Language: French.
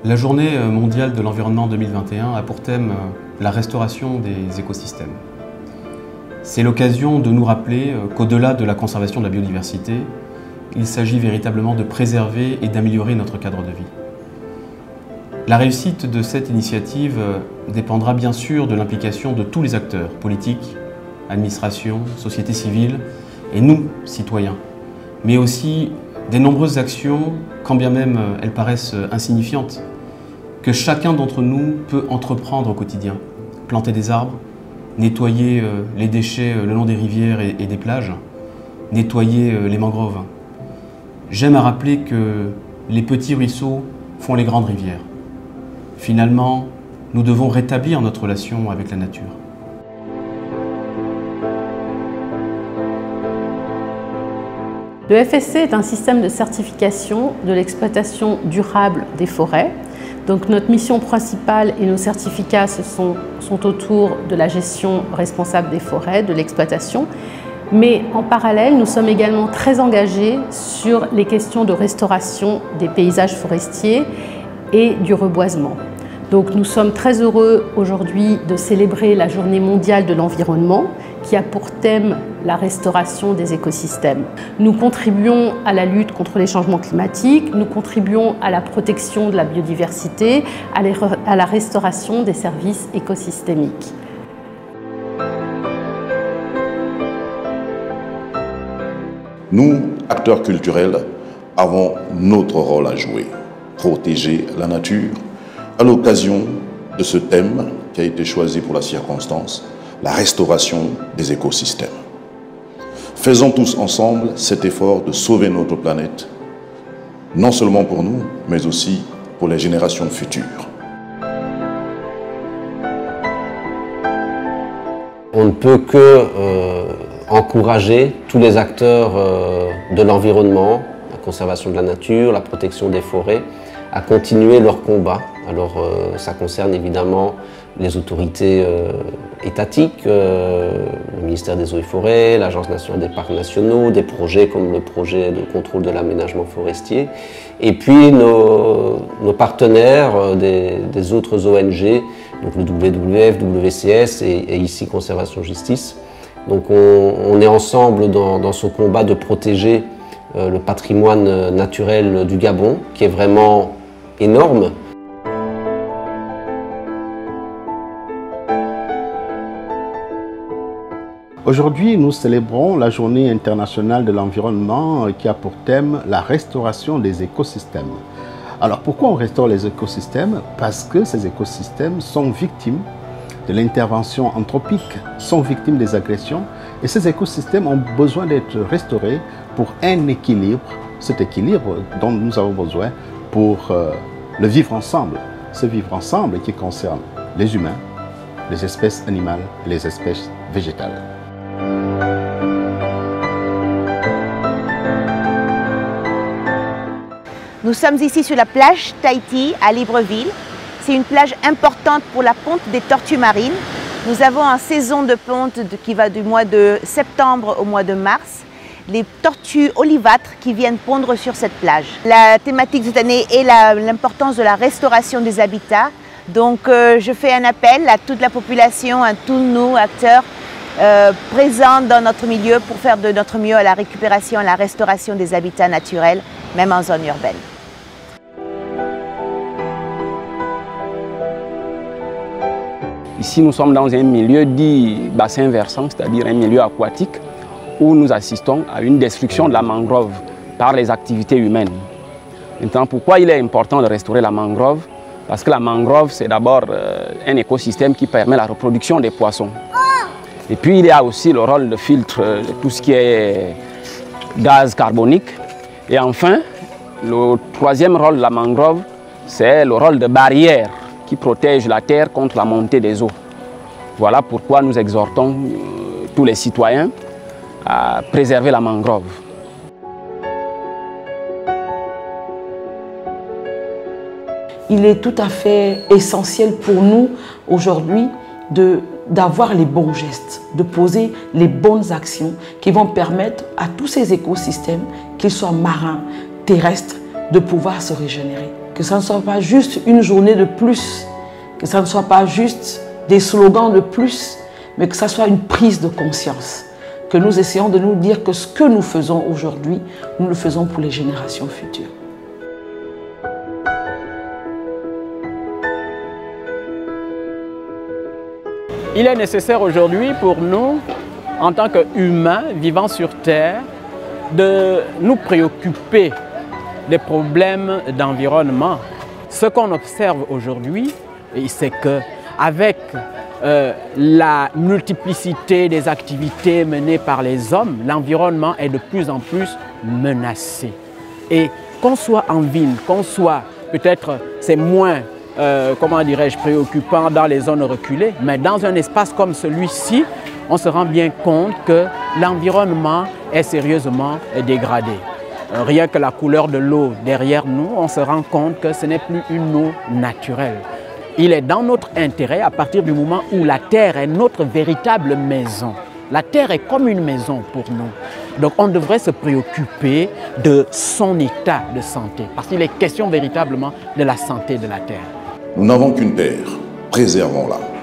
La journée mondiale de l'environnement 2021 a pour thème la restauration des écosystèmes. C'est l'occasion de nous rappeler qu'au-delà de la conservation de la biodiversité, il s'agit véritablement de préserver et d'améliorer notre cadre de vie. La réussite de cette initiative dépendra bien sûr de l'implication de tous les acteurs, politiques, administration, société civile et nous, citoyens, mais aussi des nombreuses actions, quand bien même elles paraissent insignifiantes, que chacun d'entre nous peut entreprendre au quotidien. Planter des arbres, nettoyer les déchets le long des rivières et des plages, nettoyer les mangroves. J'aime à rappeler que les petits ruisseaux font les grandes rivières. Finalement, nous devons rétablir notre relation avec la nature. Le FSC est un système de certification de l'exploitation durable des forêts. Donc notre mission principale et nos certificats sont autour de la gestion responsable des forêts, de l'exploitation. Mais en parallèle, nous sommes également très engagés sur les questions de restauration des paysages forestiers et du reboisement. Donc nous sommes très heureux aujourd'hui de célébrer la Journée mondiale de l'environnement qui a pour thème la restauration des écosystèmes. Nous contribuons à la lutte contre les changements climatiques, nous contribuons à la protection de la biodiversité, à la restauration des services écosystémiques. Nous, acteurs culturels, avons notre rôle à jouer, protéger la nature, à l'occasion de ce thème qui a été choisi pour la circonstance, la restauration des écosystèmes. Faisons tous ensemble cet effort de sauver notre planète, non seulement pour nous, mais aussi pour les générations futures. On ne peut que encourager tous les acteurs de l'environnement, la conservation de la nature, la protection des forêts, à continuer leur combat. Alors ça concerne évidemment les autorités étatiques, le ministère des Eaux et Forêts, l'Agence nationale des parcs nationaux, des projets comme le projet de contrôle de l'aménagement forestier, et puis nos partenaires des autres ONG, donc le WWF, WCS et ici Conservation Justice. Donc on est ensemble dans ce combat de protéger le patrimoine naturel du Gabon, qui est vraiment énorme. Aujourd'hui, nous célébrons la Journée internationale de l'environnement qui a pour thème la restauration des écosystèmes. Alors pourquoi on restaure les écosystèmes? Parce que ces écosystèmes sont victimes de l'intervention anthropique, sont victimes des agressions et ces écosystèmes ont besoin d'être restaurés pour un équilibre, cet équilibre dont nous avons besoin pour le vivre ensemble. Ce vivre ensemble qui concerne les humains, les espèces animales et les espèces végétales. Nous sommes ici sur la plage Tahiti à Libreville. C'est une plage importante pour la ponte des tortues marines. Nous avons en saison de ponte qui va du mois de septembre au mois de mars les tortues olivâtres qui viennent pondre sur cette plage. La thématique de cette année est l'importance de la restauration des habitats. Donc je fais un appel à toute la population, à tous nos acteurs présents dans notre milieu pour faire de notre mieux à la récupération et à la restauration des habitats naturels, même en zone urbaine. Ici, nous sommes dans un milieu dit bassin versant, c'est-à-dire un milieu aquatique, où nous assistons à une destruction de la mangrove par les activités humaines. Maintenant, pourquoi il est important de restaurer la mangrove? Parce que la mangrove, c'est d'abord un écosystème qui permet la reproduction des poissons. Et puis, il y a aussi le rôle de filtre de tout ce qui est gaz carbonique. Et enfin, le troisième rôle de la mangrove, c'est le rôle de barrière qui protège la terre contre la montée des eaux. Voilà pourquoi nous exhortons tous les citoyens à préserver la mangrove. Il est tout à fait essentiel pour nous aujourd'hui d'avoir les bons gestes, de poser les bonnes actions qui vont permettre à tous ces écosystèmes, qu'ils soient marins, terrestres, de pouvoir se régénérer. que ça ne soit pas juste une journée de plus, que ça ne soit pas juste des slogans de plus, mais que ça soit une prise de conscience. Que nous essayons de nous dire que ce que nous faisons aujourd'hui, nous le faisons pour les générations futures. Il est nécessaire aujourd'hui pour nous, en tant qu'humains vivant sur Terre, de nous préoccuper des problèmes d'environnement. Ce qu'on observe aujourd'hui, c'est qu'avec la multiplicité des activités menées par les hommes, l'environnement est de plus en plus menacé. Et qu'on soit en ville, qu'on soit, peut-être c'est moins, comment dirais-je, préoccupant dans les zones reculées, mais dans un espace comme celui-ci, on se rend bien compte que l'environnement est sérieusement dégradé. Rien que la couleur de l'eau derrière nous, on se rend compte que ce n'est plus une eau naturelle. Il est dans notre intérêt, à partir du moment où la terre est notre véritable maison. La terre est comme une maison pour nous. Donc on devrait se préoccuper de son état de santé, parce qu'il est question véritablement de la santé de la terre. Nous n'avons qu'une terre, préservons-la.